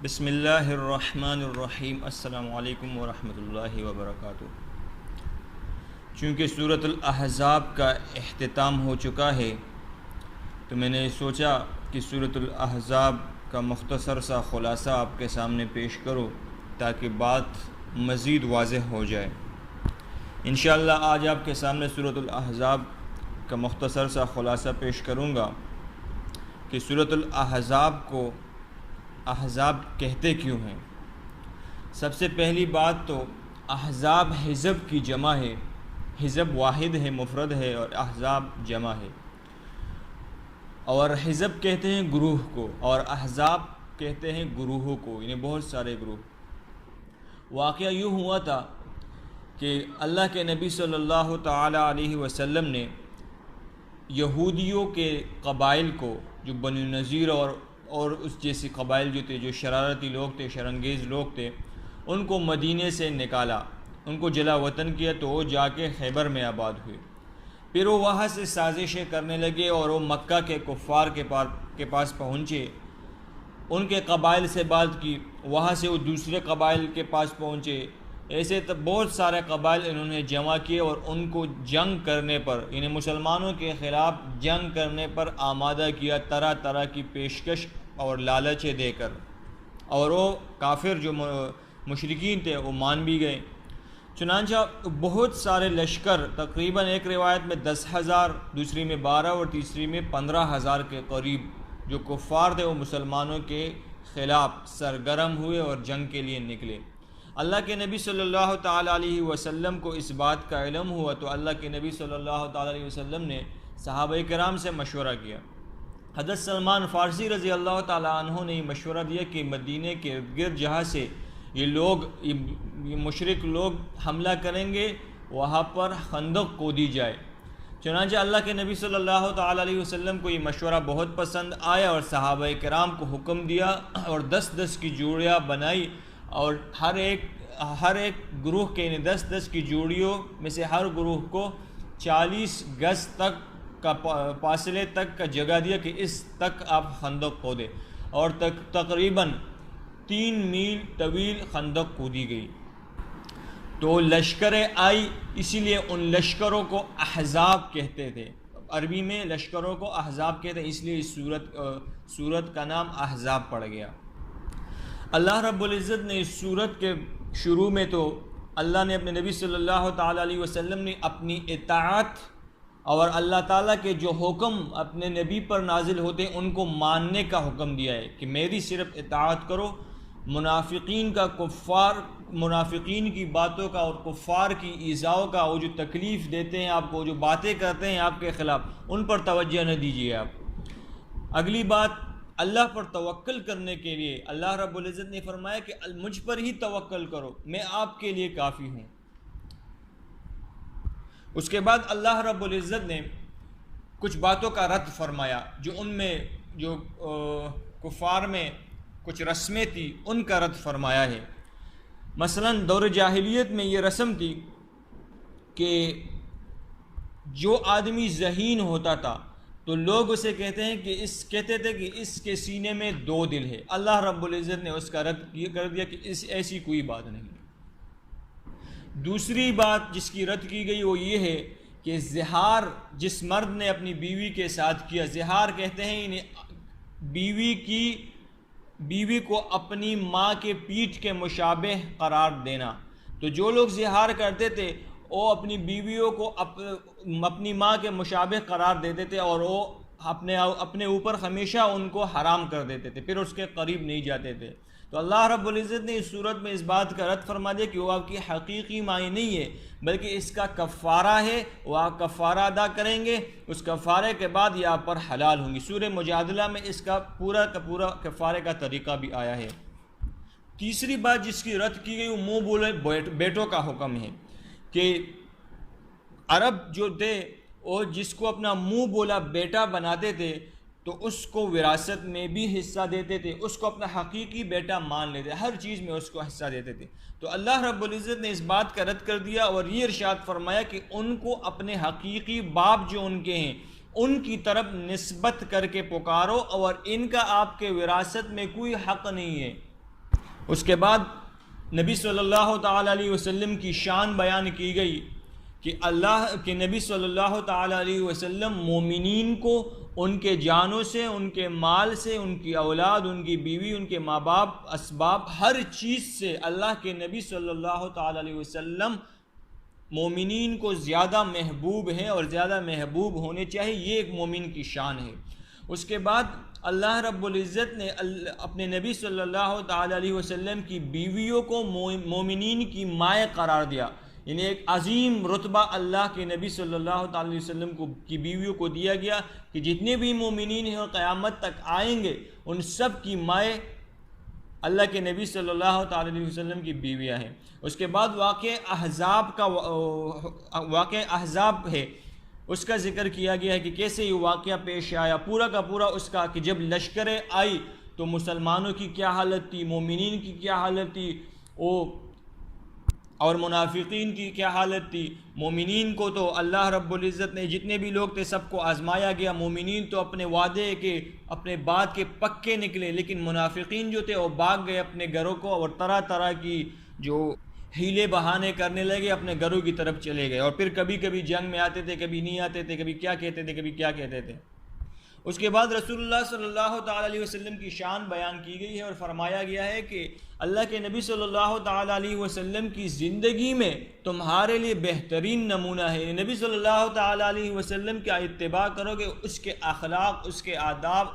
بسم اللہ الرحمن الرحیم۔ السلام علیکم ورحمۃ اللہ وبرکاتہ۔ چونکہ سورۃ الاحزاب کا اختتام ہو چکا ہے تو میں نے سوچا کہ سورۃ الاحزاب کا مختصر سا خلاصہ آپ کے سامنے پیش کروں تاکہ بات مزید واضح ہو جائے۔ انشاءاللہ آج آپ کے سامنے سورۃ الاحزاب کا مختصر سا خلاصہ پیش کروں گا کہ سورۃ الاحزاب کو احزاب کہتے کیوں ہیں۔ سب سے پہلی بات تو احزاب حزب کی جمع ہے، حزب واحد ہے، مفرد ہے، اور احزاب جمع ہے۔ اور حزب کہتے ہیں گروہ کو اور احزاب کہتے ہیں گروہوں کو، یعنی بہت سارے گروہ۔ واقعہ یوں ہوا تھا کہ اللہ کے نبی صلی اللہ تعالی علیہ وسلم نے یہودیوں کے قبائل کو، جو بنی نذیر اور اس جیسی قبائل جو تھے، جو شرارتی لوگ تھے، شرنگیز لوگ تھے، ان کو مدینے سے نکالا، ان کو جلا وطن کیا، تو وہ جا کے خیبر میں آباد ہوئے۔ پھر وہ وہاں سے سازشیں کرنے لگے اور وہ مکہ کے کفار کے پاس پہنچے، ان کے قبائل سے بات کی، وہاں سے وہ دوسرے قبائل کے پاس پہنچے، ایسے بہت سارے قبائل انہوں نے جمع کیے اور ان کو جنگ کرنے پر، یعنی مسلمانوں کے خلاف جنگ کرنے پر آمادہ کیا، طرح طرح کی پیشکش اور لالچیں دے کر، اور وہ کافر جو مشرکین تھے وہ مان بھی گئے۔ چنانچہ بہت سارے لشکر، تقریباً ایک روایت میں 10,000، دوسری میں 12 اور تیسری میں 15,000 کے قریب جو کفار تھے وہ مسلمانوں کے خلاف سرگرم ہوئے اور جنگ کے لیے نکلے۔ اللہ کے نبی صلی اللہ تعالیٰ علیہ وسلم کو اس بات کا علم ہوا تو اللہ کے نبی صلی اللہ تعالیٰ علیہ وسلم نے صحابہ کرام سے مشورہ کیا۔ حضرت سلمان فارسی رضی اللہ تعالیٰ عنہ نے یہ مشورہ دیا کہ مدینے کے ارد گرد جہاں سے یہ مشرک لوگ حملہ کریں گے وہاں پر خندق کھودی جائے۔ چنانچہ اللہ کے نبی صلی اللہ تعالیٰ علیہ وسلم کو یہ مشورہ بہت پسند آیا اور صحابہ کرام کو حکم دیا اور 10-10 کی جوڑیاں بنائی، اور ہر ایک گروہ کے، یعنی 10-10 کی جوڑیوں میں سے ہر گروہ کو 40 گز تک کا فاصلے تک کا جگہ دیا کہ اس تک آپ خندق کھودیں، اور تقریباً 3 میل طویل خندق کھودی گئی۔ تو لشکریں آئی، اسی لیے ان لشکروں کو احزاب کہتے تھے۔ عربی میں لشکروں کو احزاب کہتے ہیں، اس لیے اس سورت کا نام احزاب پڑ گیا۔ اللہ رب العزت نے اس سورت کے شروع میں تو اللہ نے اپنے نبی صلی اللہ تعالیٰ علیہ وسلم نے اپنی اطاعت اور اللہ تعالیٰ کے جو حکم اپنے نبی پر نازل ہوتے ہیں ان کو ماننے کا حکم دیا ہے کہ میری صرف اطاعت کرو۔ منافقین کی باتوں کا اور کفار کی ایذاؤں کا، وہ جو تکلیف دیتے ہیں آپ کو، جو باتیں کرتے ہیں آپ کے خلاف، ان پر توجہ نہ دیجیے آپ۔ اگلی بات، اللہ پر توکل کرنے کے لیے اللہ رب العزت نے فرمایا کہ مجھ پر ہی توکل کرو، میں آپ کے لیے کافی ہوں۔ اس کے بعد اللہ رب العزت نے کچھ باتوں کا رد فرمایا، جو ان میں جو کفار میں کچھ رسمیں تھی ان کا رد فرمایا ہے۔ مثلا دور جاہلیت میں یہ رسم تھی کہ جو آدمی ذہین ہوتا تھا تو لوگ اسے کہتے تھے کہ اس کے سینے میں 2 دل ہے۔ اللہ رب العزت نے اس کا رد کر دیا کہ ایسی کوئی بات نہیں۔ دوسری بات جس کی رد کی گئی وہ یہ ہے کہ زہار جس مرد نے اپنی بیوی کے ساتھ کیا، زہار کہتے ہیں یعنی بیوی کو اپنی ماں کے پیٹھ کے مشابہ قرار دینا۔ تو جو لوگ زہار کرتے تھے وہ اپنی بیویوں کو اپنی ماں کے مشابہ قرار دیتے تھے اور وہ اپنے اوپر ہمیشہ ان کو حرام کر دیتے تھے، پھر اس کے قریب نہیں جاتے تھے۔ تو اللہ رب العزت نے اس صورت میں اس بات کا رد فرما دیا کہ وہ آپ کی حقیقی ماں نہیں ہے، بلکہ اس کا کفارہ ہے، وہ آپ کفارہ ادا کریں گے، اس کفارے کے بعد یہ آپ پر حلال ہوں گی۔ سورہ مجادلہ میں اس کا پورا کفارے کا طریقہ بھی آیا ہے۔ تیسری بات جس کی رد کی گئی وہ منہ بولے بیٹوں کا حکم ہے کہ عرب جو تھے وہ جس کو اپنا منہ بولا بیٹا بناتے تھے تو اس کو وراثت میں بھی حصہ دیتے تھے، اس کو اپنا حقیقی بیٹا مان لیتے، ہر چیز میں اس کو حصہ دیتے تھے۔ تو اللہ رب العزت نے اس بات کا رد کر دیا اور یہ ارشاد فرمایا کہ ان کو اپنے حقیقی باپ جو ان کے ہیں ان کی طرف نسبت کر کے پکارو، اور ان کا آپ کے وراثت میں کوئی حق نہیں ہے۔ اس کے بعد نبی صلی اللہ تعالیٰ علیہ وسلم کی شان بیان کی گئی کہ اللہ کے نبی صلی اللہ تعالیٰ علیہ وسلم مومنین کو ان کے جانوں سے، ان کے مال سے، ان کی اولاد، ان کی بیوی، ان کے ماں باپ، اسباب، ہر چیز سے اللہ کے نبی صلی اللہ تعالیٰ علیہ وسلم مومنین کو زیادہ محبوب ہیں اور زیادہ محبوب ہونے چاہیے. یہ ایک مومن کی شان ہے. اس کے بعد اللہ رب العزت نے اپنے نبی صلی اللہ تعالیٰ علیہ وسلم کی بیویوں کو مومنین کی مائیں قرار دیا. یعنی ایک عظیم رتبہ اللہ کے نبی صلی اللہ تعالیٰ علیہ وسلم کی بیویوں کو دیا گیا کہ جتنے بھی مومنین ہیں اور قیامت تک آئیں گے ان سب کی مائیں اللہ کے نبی صلی اللہ تعالیٰ علیہ وسلم کی بیویاں ہیں. اس کے بعد واقعہ احزاب ہے، اس کا ذکر کیا گیا ہے کہ کیسے یہ واقعہ پیش آیا. پورا کا پورا اس کا کہ جب لشکریں آئی تو مسلمانوں کی کیا حالت تھی، مومنین کی کیا حالت تھی، اور منافقین کی کیا حالت تھی. مومنین کو تو اللہ رب العزت نے جتنے بھی لوگ تھے سب کو آزمایا گیا. مومنین تو اپنے وعدے کے، اپنے بات کے پکے نکلے، لیکن منافقین جو تھے وہ بھاگ گئے اپنے گھروں کو اور طرح طرح کی جو ہیلے بہانے کرنے لگے، اپنے گھروں کی طرف چلے گئے. اور پھر کبھی کبھی جنگ میں آتے تھے، کبھی نہیں آتے تھے، کبھی کیا کہتے تھے، کبھی کیا کہتے تھے. اس کے بعد رسول اللہ صلی اللہ تعالیٰ علیہ وسلم کی شان بیان کی گئی ہے اور فرمایا گیا ہے کہ اللہ کے نبی صلی اللہ تعالیٰ علیہ وسلم کی زندگی میں تمہارے لیے بہترین نمونہ ہے. نبی صلی اللہ تعالیٰ علیہ وسلم کا اتباع کرو گے، اس کے اخلاق، اس کے آداب،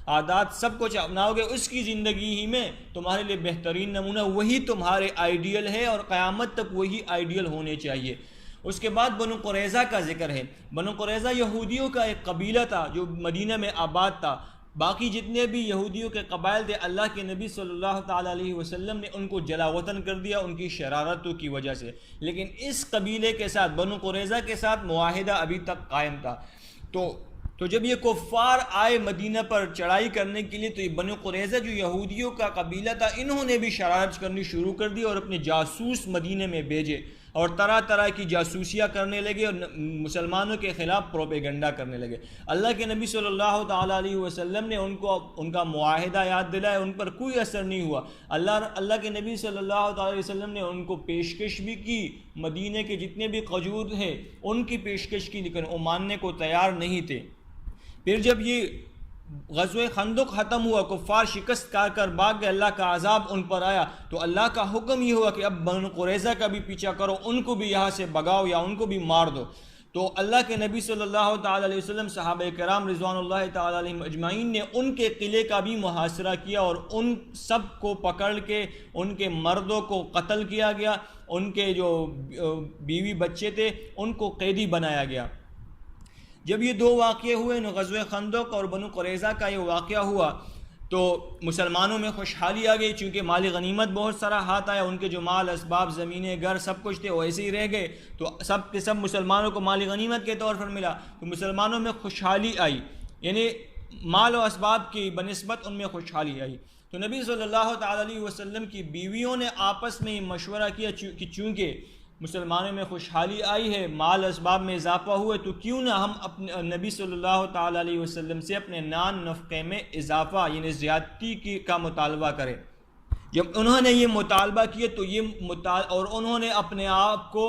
عادات سب کچھ اپناؤ گے، اس کی زندگی ہی میں تمہارے لیے بہترین نمونہ وہی تمہارے آئیڈیل ہے اور قیامت تک وہی آئیڈیل ہونے چاہیے. اس کے بعد بنو قریظہ کا ذکر ہے. بنو قریظہ یہودیوں کا ایک قبیلہ تھا جو مدینہ میں آباد تھا. باقی جتنے بھی یہودیوں کے قبائل تھے اللہ کے نبی صلی اللہ تعالیٰ علیہ وسلم نے ان کو جلا وطن کر دیا ان کی شرارتوں کی وجہ سے. لیکن اس قبیلے کے ساتھ، بنو قریظہ کے ساتھ معاہدہ ابھی تک قائم تھا. تو جب یہ کفار آئے مدینہ پر چڑھائی کرنے کے لیے تو یہ بنو قریظہ جو یہودیوں کا قبیلہ تھا انہوں نے بھی شرارت کرنی شروع کر دی اور اپنے جاسوس مدینہ میں بھیجے اور طرح طرح کی جاسوسیاں کرنے لگے اور مسلمانوں کے خلاف پروپیگنڈا کرنے لگے. اللہ کے نبی صلی اللہ تعالیٰ علیہ وسلم نے ان کا معاہدہ یاد دلایا، ان پر کوئی اثر نہیں ہوا. اللہ کے نبی صلی اللہ تعالیٰ علیہ وسلم نے ان کو پیشکش بھی کی، مدینہ کے جتنے بھی قجور ہیں ان کی پیشکش کی، لیکن وہ ماننے کو تیار نہیں تھے. پھر جب یہ غزوہ خندق ختم ہوا، کفار شکست کھا کر بھاگ گئے، اللہ کا عذاب ان پر آیا، تو اللہ کا حکم یہ ہوا کہ اب بنو قریظہ کا بھی پیچھا کرو، ان کو بھی یہاں سے بھگاؤ یا ان کو بھی مار دو. تو اللہ کے نبی صلی اللہ تعالیٰ علیہ وسلم، صحابہ کرام رضوان اللہ تعالیٰ علیہم اجمعین نے ان کے قلعے کا بھی محاصرہ کیا اور ان سب کو پکڑ کے ان کے مردوں کو قتل کیا گیا، ان کے جو بیوی بچے تھے ان کو قیدی بنایا گیا. جب یہ دو واقعے ہوئے، غزوہ خندق اور بنو قریظہ کا یہ واقعہ ہوا، تو مسلمانوں میں خوشحالی آ گئی، چونکہ مال غنیمت بہت سارا ہاتھ آیا. ان کے جو مال، اسباب، زمینیں، گھر سب کچھ تھے وہ ایسے ہی رہ گئے، تو سب کے سب مسلمانوں کو مال غنیمت کے طور پر ملا. تو مسلمانوں میں خوشحالی آئی، یعنی مال و اسباب کی بنسبت ان میں خوشحالی آئی. تو نبی صلی اللہ تعالیٰ علیہ وسلم کی بیویوں نے آپس میں یہ مشورہ کیا کہ چونکہ مسلمانوں میں خوشحالی آئی ہے، مال اسباب میں اضافہ ہوا، تو کیوں نہ ہم اپنے نبی صلی اللہ تعالیٰ علیہ وسلم سے اپنے نان نفقے میں اضافہ یعنی زیادتی کا مطالبہ کریں. جب انہوں نے یہ مطالبہ کیا تو اور انہوں نے اپنے آپ کو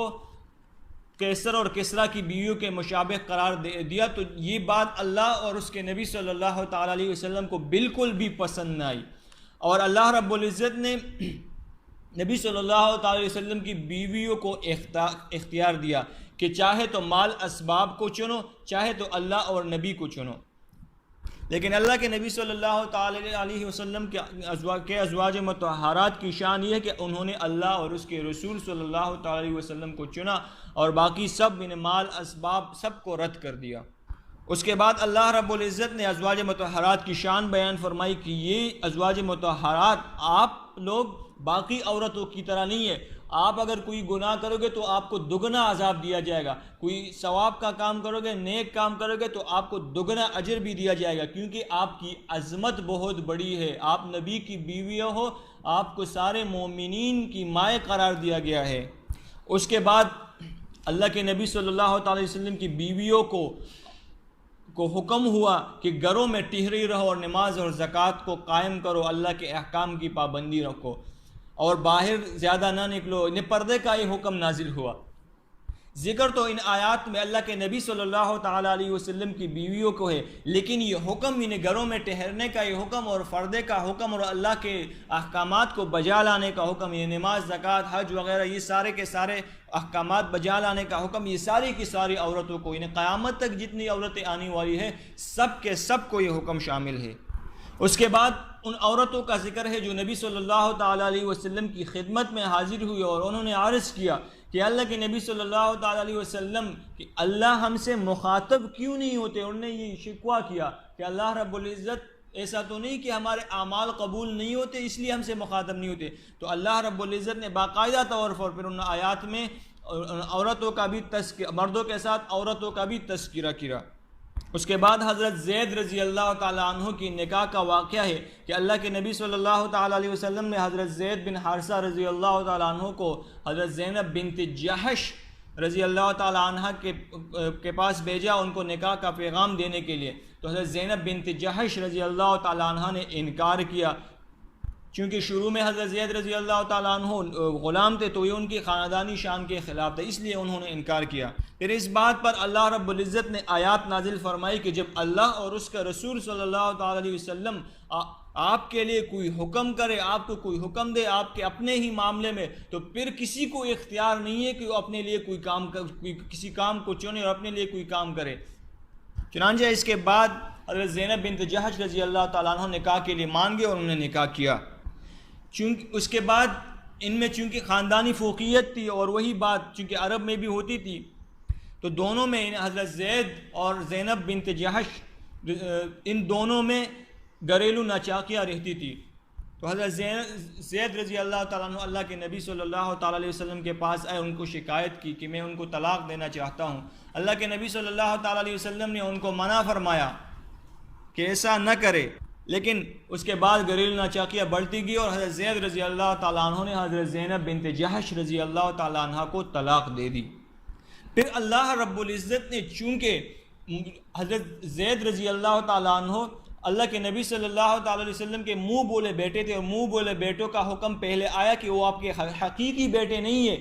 کیسر اور کسرا کی بیویوں کے مشابہ قرار دیا، تو یہ بات اللہ اور اس کے نبی صلی اللہ تعالیٰ علیہ وسلم کو بالکل بھی پسند نہ آئی. اور اللہ رب العزت نے نبی صلی اللہ تعالی علیہ وسلم کی بیویوں کو اختیار دیا کہ چاہے تو مال اسباب کو چنو، چاہے تو اللہ اور نبی کو چنو. لیکن اللہ کے نبی صلی اللہ تعالی علیہ وسلم کے ازواج مطہرات کی شان یہ ہے کہ انہوں نے اللہ اور اس کے رسول صلی اللہ تعالی علیہ وسلم کو چنا اور باقی سب مال اسباب سب کو رد کر دیا. اس کے بعد اللہ رب العزت نے ازواج مطہرات کی شان بیان فرمائی کہ یہ ازواج مطہرات آپ لوگ باقی عورتوں کی طرح نہیں ہے. آپ اگر کوئی گناہ کرو گے تو آپ کو دگنا عذاب دیا جائے گا، کوئی ثواب کا کام کرو گے، نیک کام کرو گے تو آپ کو دگنا اجر بھی دیا جائے گا، کیونکہ آپ کی عظمت بہت بڑی ہے. آپ نبی کی بیویاں ہو، آپ کو سارے مومنین کی مائیں قرار دیا گیا ہے. اس کے بعد اللہ کے نبی صلی اللہ تعالی وسلم کی بیویوں کو حکم ہوا کہ گھروں میں ٹہری رہو اور نماز اور زکوٰۃ کو قائم کرو، اللہ کے احکام کی پابندی رکھو. اور باہر زیادہ نہ نکلو، انہیں پردے کا یہ حکم نازل ہوا۔ ذکر تو ان آیات میں اللہ کے نبی صلی اللہ تعالیٰ علیہ وسلم کی بیویوں کو ہے، لیکن یہ حکم انہیں گھروں میں ٹھہرنے کا یہ حکم اور پردے کا حکم اور اللہ کے احکامات کو بجا لانے کا حکم، یہ نماز، زکوٰۃ، حج وغیرہ یہ سارے کے سارے احکامات بجا لانے کا حکم، یہ ساری کی ساری عورتوں کو، انہیں قیامت تک جتنی عورتیں آنے والی ہیں سب کے سب کو یہ حکم شامل ہے۔ اس کے بعد ان عورتوں کا ذکر ہے جو نبی صلی اللہ تعالیٰ علیہ وسلم کی خدمت میں حاضر ہوئی اور انہوں نے عرض کیا کہ اللہ کے نبی صلی اللہ تعالیٰ علیہ وسلم کہ اللہ ہم سے مخاطب کیوں نہیں ہوتے۔ انہوں نے یہ شکوہ کیا کہ اللہ رب العزت ایسا تو نہیں کہ ہمارے اعمال قبول نہیں ہوتے اس لیے ہم سے مخاطب نہیں ہوتے۔ تو اللہ رب العزت نے باقاعدہ طور پر پھر ان آیات میں عورتوں کا بھی مردوں کے ساتھ عورتوں کا بھی تذکرہ کیا۔ اس کے بعد حضرت زید رضی اللہ تعالیٰ عنہ کی نکاح کا واقعہ ہے کہ اللہ کے نبی صلی اللہ تعالیٰ علیہ وسلم نے حضرت زید بن حارثہ رضی اللہ تعالیٰ عنہ کو حضرت زینب بنت جحش رضی اللہ تعالیٰ عنہ کے پاس بھیجا ان کو نکاح کا پیغام دینے کے لیے۔ تو حضرت زینب بنت جحش رضی اللہ تعالیٰ عنہ نے انکار کیا، چونکہ شروع میں حضرت زید رضی اللہ تعالیٰ عنہ غلام تھے تو یہ ان کی خاندانی شان کے خلاف تھا، اس لیے انہوں نے انکار کیا۔ پھر اس بات پر اللہ رب العزت نے آیات نازل فرمائی کہ جب اللہ اور اس کا رسول صلی اللہ تعالیٰ علیہ وسلم آپ کے لیے کوئی حکم کرے، آپ کو کوئی حکم دے آپ کے اپنے ہی معاملے میں، تو پھر کسی کو اختیار نہیں ہے کہ وہ اپنے لیے کسی کام کو چنے اور اپنے لیے کوئی کام کرے۔ چنانچہ اس کے بعد حضرت زینب بنت جحش رضی اللہ تعالیٰ عنہ نکاح کے لیے مان گئے اور انہوں نے نکاح کیا۔ اس کے بعد ان میں چونکہ خاندانی فوقیت تھی اور وہی بات چونکہ عرب میں بھی ہوتی تھی، تو دونوں میں حضرت زید اور زینب بنت جحش ان دونوں میں گھریلو ناچاکیاں رہتی تھی۔ تو حضرت زید رضی اللہ تعالیٰ عنہ اللہ کے نبی صلی اللہ تعالیٰ علیہ وسلم کے پاس آئے، ان کو شکایت کی کہ میں ان کو طلاق دینا چاہتا ہوں۔ اللہ کے نبی صلی اللہ تعالیٰ علیہ وسلم نے ان کو منع فرمایا کہ ایسا نہ کرے، لیکن اس کے بعد گھریلو ناچاکیاں بڑھتی گئی اور حضرت زید رضی اللہ تعالیٰ عنہ نے حضرت زینب بنت جحش رضی اللہ تعالیٰ عنہ کو طلاق دے دی۔ پھر اللہ رب العزت نے چونکہ حضرت زید رضی اللہ تعالیٰ عنہ اللہ کے نبی صلی اللہ تعالیٰ علیہ وسلم کے منہ بولے بیٹے تھے اور منہ بولے بیٹوں کا حکم پہلے آیا کہ وہ آپ کے حقیقی بیٹے نہیں ہیں،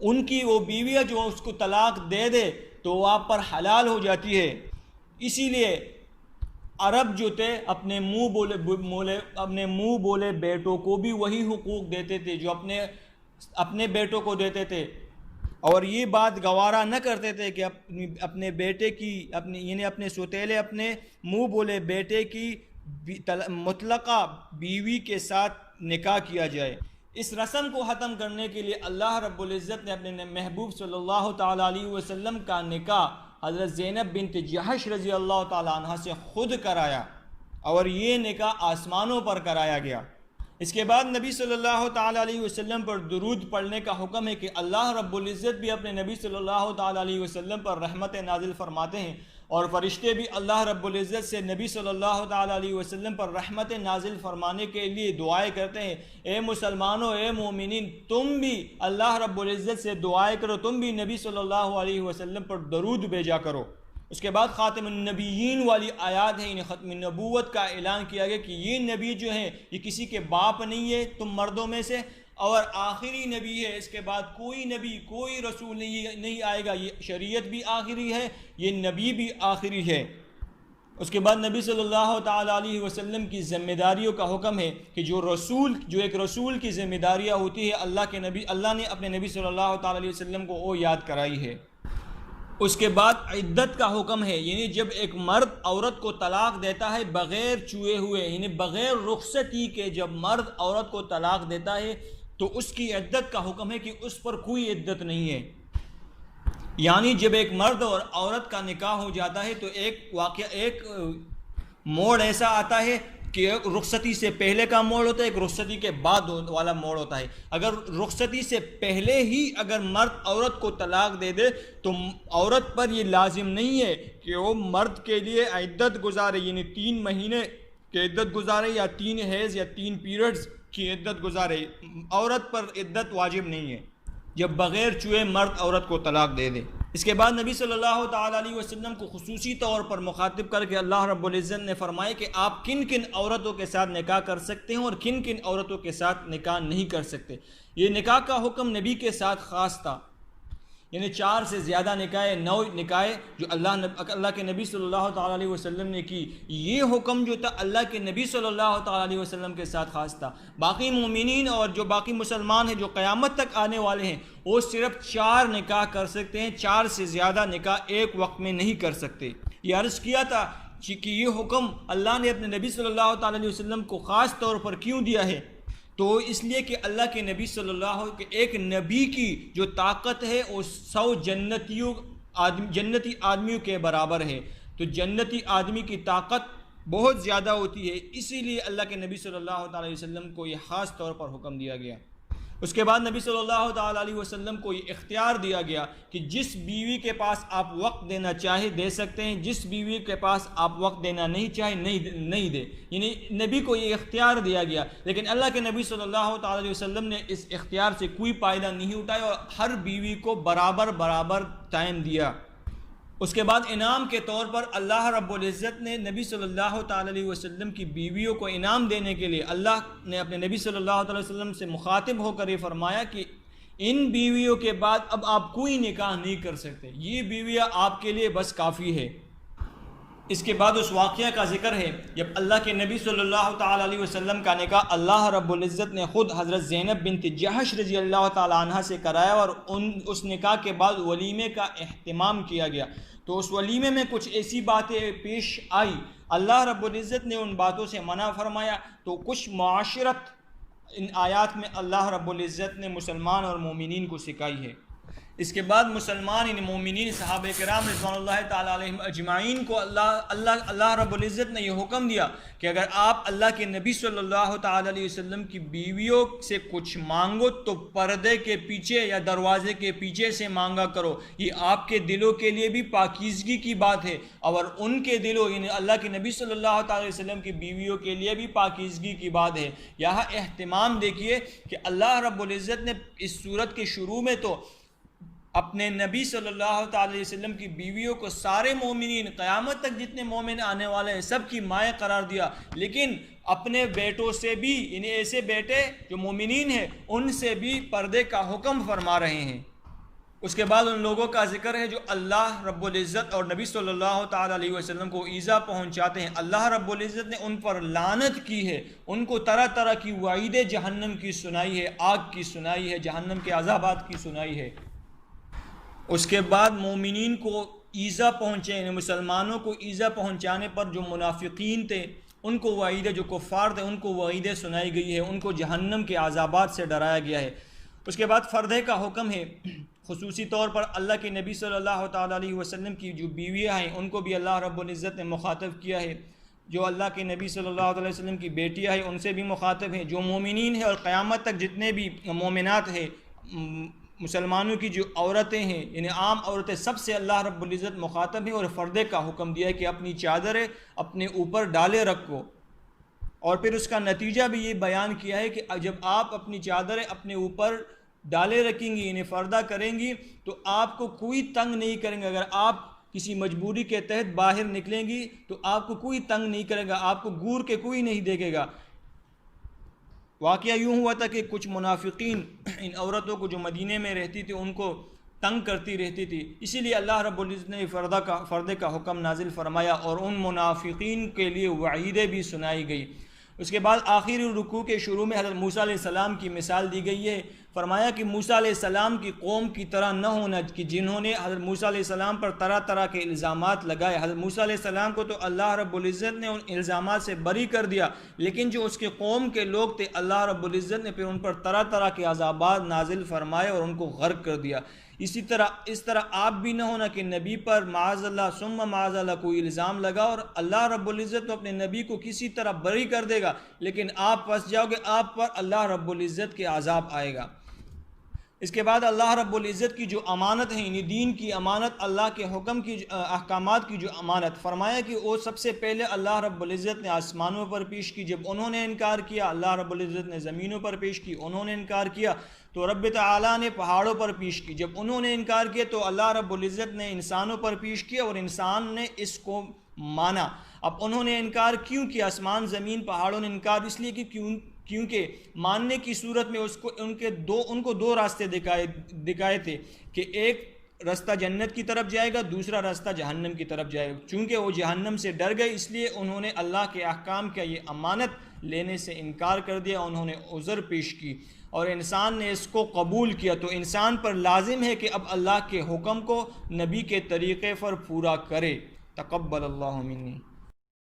ان کی وہ بیویہ جو اس کو طلاق دے دے تو وہ آپ پر حلال ہو جاتی ہے۔ اسی لیے عرب جو تھے اپنے منہ بولے بیٹوں کو بھی وہی حقوق دیتے تھے جو اپنے بیٹوں کو دیتے تھے، اور یہ بات گوارا نہ کرتے تھے کہ اپنے بیٹے کی یعنی اپنے سوتیلے اپنے منہ بولے بیٹے کی مطلقہ بیوی کے ساتھ نکاح کیا جائے۔ اس رسم کو ختم کرنے کے لیے اللہ رب العزت نے اپنے محبوب صلی اللہ تعالیٰ علیہ وسلم کا نکاح حضرت زینب بنت جحش رضی اللہ تعالیٰ عنہ سے خود کرایا، اور یہ نکاح آسمانوں پر کرایا گیا۔ اس کے بعد نبی صلی اللہ تعالیٰ علیہ وسلم پر درود پڑھنے کا حکم ہے کہ اللہ رب العزت بھی اپنے نبی صلی اللہ تعالیٰ علیہ وسلم پر رحمت نازل فرماتے ہیں، اور فرشتے بھی اللہ رب العزت سے نبی صلی اللہ تعالیٰ علیہ وسلم پر رحمت نازل فرمانے کے لیے دعائیں کرتے ہیں۔ اے مسلمانوں، اے مومنین، تم بھی اللہ رب العزت سے دعائیں کرو، تم بھی نبی صلی اللہ علیہ وسلم پر درود بھیجا کرو۔ اس کے بعد خاتم النبیین والی آیات ہے، انہیں ختم نبوت کا اعلان کیا گیا کہ یہ نبی جو ہیں یہ کسی کے باپ نہیں ہے تم مردوں میں سے، اور آخری نبی ہے، اس کے بعد کوئی نبی کوئی رسول نہیں آئے گا، یہ شریعت بھی آخری ہے، یہ نبی بھی آخری ہے۔ اس کے بعد نبی صلی اللہ تعالیٰ علیہ وسلم کی ذمہ داریوں کا حکم ہے کہ جو ایک رسول کی ذمہ داریاں ہوتی ہے اللہ نے اپنے نبی صلی اللہ تعالیٰ علیہ وسلم کو وہ یاد کرائی ہے۔ اس کے بعد عدت کا حکم ہے، یعنی جب ایک مرد عورت کو طلاق دیتا ہے بغیر چوئے ہوئے، یعنی بغیر رخصتی کے جب مرد عورت کو طلاق دیتا ہے تو اس کی عدت کا حکم ہے کہ اس پر کوئی عدت نہیں ہے۔ یعنی جب ایک مرد اور عورت کا نکاح ہو جاتا ہے تو ایک موڑ ایسا آتا ہے کہ رخصتی سے پہلے کا موڑ ہوتا ہے، ایک رخصتی کے بعد والا موڑ ہوتا ہے۔ اگر رخصتی سے پہلے ہی اگر مرد عورت کو طلاق دے دے تو عورت پر یہ لازم نہیں ہے کہ وہ مرد کے لیے عدت گزارے، یعنی 3 مہینے کی عدت گزارے یا 3 حیض یا 3 پیریڈز کی عدت گزارے۔ عورت پر عدت واجب نہیں ہے جب بغیر چوئے مرد عورت کو طلاق دے دے۔ اس کے بعد نبی صلی اللہ تعالیٰ علیہ وسلم کو خصوصی طور پر مخاطب کر کے اللہ رب العزت نے فرمایا کہ آپ کن کن عورتوں کے ساتھ نکاح کر سکتے ہیں اور کن کن عورتوں کے ساتھ نکاح نہیں کر سکتے۔ یہ نکاح کا حکم نبی کے ساتھ خاص تھا، یعنی 4 سے زیادہ نکاح، 9 نکاح جو اللہ کے نبی صلی اللہ تعالیٰ علیہ وسلم نے کی، یہ حکم جو تھا اللہ کے نبی صلی اللہ تعالیٰ علیہ وسلم کے ساتھ خاص تھا۔ باقی مومنین اور جو باقی مسلمان ہیں جو قیامت تک آنے والے ہیں، وہ صرف 4 نکاح کر سکتے ہیں، 4 سے زیادہ نکاح ایک وقت میں نہیں کر سکتے۔ یہ عرض کیا تھا کہ یہ حکم اللہ نے اپنے نبی صلی اللہ تعالیٰ علیہ وسلم کو خاص طور پر کیوں دیا ہے؟ تو اس لیے کہ اللہ کے نبی صلی اللہ علیہ وسلم ایک نبی کی جو طاقت ہے وہ 100 جنتی آدمیوں کے برابر ہے، تو جنتی آدمی کی طاقت بہت زیادہ ہوتی ہے، اسی لیے اللہ کے نبی صلی اللہ علیہ وسلم کو یہ خاص طور پر حکم دیا گیا۔ اس کے بعد نبی صلی اللہ تعالیٰ علیہ وسلم کو یہ اختیار دیا گیا کہ جس بیوی کے پاس آپ وقت دینا چاہے دے سکتے ہیں، جس بیوی کے پاس آپ وقت دینا نہیں چاہے نہیں دے، یعنی نبی کو یہ اختیار دیا گیا، لیکن اللہ کے نبی صلی اللہ تعالیٰ علیہ وسلم نے اس اختیار سے کوئی فائدہ نہیں اٹھایا اور ہر بیوی کو برابر ٹائم دیا۔ اس کے بعد انعام کے طور پر اللہ رب العزت نے نبی صلی اللہ تعالیٰ علیہ وسلم کی بیویوں کو انعام دینے کے لیے اللہ نے اپنے نبی صلی اللہ تعالیٰ علیہ وسلم سے مخاطب ہو کر یہ فرمایا کہ ان بیویوں کے بعد اب آپ کوئی نکاح نہیں کر سکتے، یہ بیویاں آپ کے لیے بس کافی ہے۔ اس کے بعد اس واقعہ کا ذکر ہے جب اللہ کے نبی صلی اللہ تعالیٰ علیہ وسلم کا نکاح اللہ رب العزت نے خود حضرت زینب بنت جحش رضی اللہ تعالیٰ عنہ سے کرایا اور اس نکاح کے بعد ولیمے کا اہتمام کیا گیا۔ تو اس ولیمے میں کچھ ایسی باتیں پیش آئی، اللہ رب العزت نے ان باتوں سے منع فرمایا، تو کچھ معاشرت ان آیات میں اللہ رب العزت نے مسلمان اور مومنین کو سکھائی ہے۔ اس کے بعد مسلمان ان مومنین صحابہ کرام رضوان اللہ تعالیٰ علیہم اجمعین کو اللہ رب العزت نے یہ حکم دیا کہ اگر آپ اللہ کے نبی صلی اللہ تعالیٰ علیہ وسلم کی بیویوں سے کچھ مانگو تو پردے کے پیچھے یا دروازے کے پیچھے سے مانگا کرو، یہ آپ کے دلوں کے لیے بھی پاکیزگی کی بات ہے اور ان کے دلوں یعنی اللہ کے نبی صلی اللہ تعالیٰ علیہ وسلم کی بیویوں کے لیے بھی پاکیزگی کی بات ہے۔ یہاں اہتمام دیکھیے کہ اللہ رب العزت نے اس سورت کے شروع میں تو اپنے نبی صلی اللہ تعالی علیہ وسلم کی بیویوں کو سارے مومنین قیامت تک جتنے مومن آنے والے ہیں سب کی مائیں قرار دیا، لیکن اپنے بیٹوں سے بھی یعنی ایسے بیٹے جو مومنین ہیں ان سے بھی پردے کا حکم فرما رہے ہیں۔ اس کے بعد ان لوگوں کا ذکر ہے جو اللہ رب العزت اور نبی صلی اللہ تعالی علیہ وسلم کو ایذا پہنچاتے ہیں، اللہ رب العزت نے ان پر لعنت کی ہے، ان کو طرح طرح کی وعید جہنم کی سنائی ہے، آگ کی سنائی ہے، جہنم کے عذابات کی سنائی ہے۔ اس کے بعد مومنین کو ایذا پہنچے، یعنی مسلمانوں کو ایذا پہنچانے پر جو منافقین تھے ان کو وعیدیں، جو کفار تھے ان کو وعیدیں سنائی گئی ہے، ان کو جہنم کے عذابات سے ڈرایا گیا ہے۔ اس کے بعد پردے کا حکم ہے، خصوصی طور پر اللہ کے نبی صلی اللہ تعالیٰ علیہ وسلم کی جو بیویاں ہیں ان کو بھی اللہ رب العزت نے مخاطب کیا ہے، جو اللہ کے نبی صلی اللہ علیہ وسلم کی بیٹیاں ہیں ان سے بھی مخاطب ہیں، جو مومنین ہیں اور قیامت تک جتنے بھی مومنات ہیں مسلمانوں کی جو عورتیں ہیں یعنی عام عورتیں سب سے اللہ رب العزت مخاطب ہیں اور پردے کا حکم دیا ہے کہ اپنی چادریں اپنے اوپر ڈالے رکھو، اور پھر اس کا نتیجہ بھی یہ بیان کیا ہے کہ جب آپ اپنی چادریں اپنے اوپر ڈالے رکھیں گی یعنی پردہ کریں گی تو آپ کو کوئی تنگ نہیں کریں گے، اگر آپ کسی مجبوری کے تحت باہر نکلیں گی تو آپ کو کوئی تنگ نہیں کرے گا، آپ کو گور کے کوئی نہیں دیکھے گا۔ واقعہ یوں ہوا تھا کہ کچھ منافقین ان عورتوں کو جو مدینے میں رہتی تھی ان کو تنگ کرتی رہتی تھی، اسی لیے اللہ رب العزت نے پردے کا حکم نازل فرمایا اور ان منافقین کے لیے وعیدیں بھی سنائی گئی۔ اس کے بعد آخری رکوع کے شروع میں حضرت موسیٰ علیہ السلام کی مثال دی گئی ہے، فرمایا کہ موسیٰ علیہ السلام کی قوم کی طرح نہ ہونا کہ جنہوں نے حضرت موسیٰ علیہ السلام پر طرح طرح کے الزامات لگائے۔ حضرت موسیٰ علیہ السلام کو تو اللہ رب العزت نے ان الزامات سے بری کر دیا، لیکن جو اس کے قوم کے لوگ تھے اللہ رب العزت نے پھر ان پر طرح طرح کے عذابات نازل فرمائے اور ان کو غرق کر دیا۔ اس طرح آپ بھی نہ ہونا کہ نبی پر معاذ اللہ ثم معاذ اللہ کوئی الزام لگا اور اللہ رب العزت تو اپنے نبی کو کسی طرح بری کر دے گا لیکن آپ پھنس جاؤ گے، آپ پر اللہ رب العزت کے عذاب آئے گا۔ اس کے بعد اللہ رب العزت کی جو امانت ہے، یعنی دین کی امانت، اللہ کے حکم کی احکامات کی جو امانت، فرمایا کہ وہ سب سے پہلے اللہ رب العزت نے آسمانوں پر پیش کی، جب انہوں نے انکار کیا اللہ رب العزت نے زمینوں پر پیش کی، انہوں نے انکار کیا تو رب تعالیٰ نے پہاڑوں پر پیش کی، جب انہوں نے انکار کیا تو اللہ رب العزت نے انسانوں پر پیش کیا اور انسان نے اس کو مانا۔ اب انہوں نے انکار کیوں کیا، آسمان زمین پہاڑوں نے انکار اس لیے کہ کیونکہ ماننے کی صورت میں ان کو دو راستے دکھائے تھے کہ ایک راستہ جنت کی طرف جائے گا، دوسرا راستہ جہنم کی طرف جائے گا۔ چونکہ وہ جہنم سے ڈر گئے اس لیے انہوں نے اللہ کے احکام کا یہ امانت لینے سے انکار کر دیا، انہوں نے عذر پیش کی اور انسان نے اس کو قبول کیا۔ تو انسان پر لازم ہے کہ اب اللہ کے حکم کو نبی کے طریقے پر پورا کرے۔ تقبل اللہ منی۔